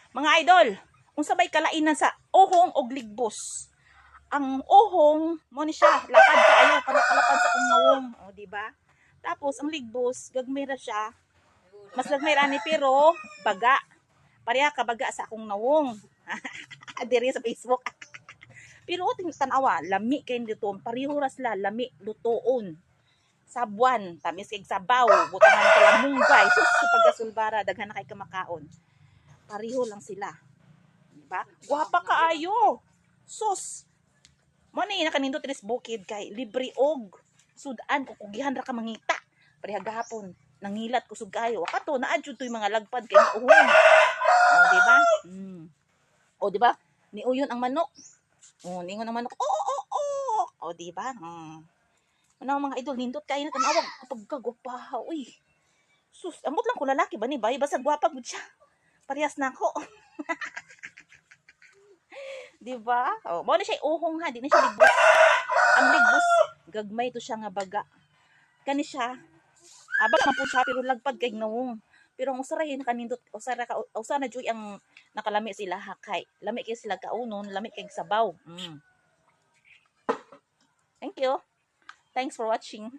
Mga idol, unsa bay kalainan sa ohong og ligbos? Ang ohong mo ni siya lapad kaayo para kalapad sa akong nawong, o di ba? Tapos ang ligbos gagmay ra siya. Mas gagmay ra ni pero baga. Pareha ka baga sa akong nawong. Diri sa Facebook. Pero tan-awa, lami kay dito, pareho ra sila lami lutoon. Sabuan, tamis kay sabaw, butangan ka lang munggay, sus pagkasulbara daghan na kay kamakaon. Pareho lang sila. Diba? Guwapa kaayo. Sus. Mo ni nakanindot ris bukid kay libre og sudan ko kugihan ra ka mangita. Pareha gahapon nangilat ko sug kayo. Kato naadjud toy mga lagpad kay uhon. O di ba? O di ba? Ni uyon ang manok. O ningon ang manok. O di ba? Ano mga idol nindot kay na tanawag kapag kagwapa. Uy. Sus, amot lang ko lalaki ba ni bay basta gwapa gud siya. Parehas na ako. Di ba? Oh, mo na siya uhong ha, di na siya ligbos. Ang ligbos, gagmay to siya nga baga. Kani siya, abak man po siya, pero lagpad kay nawong. Pero ang usara yun kanindot, usara na joy ang nakalami sila hakay. Lami kay sila kaunon, lami kay sabaw. Thank you. Thanks for watching.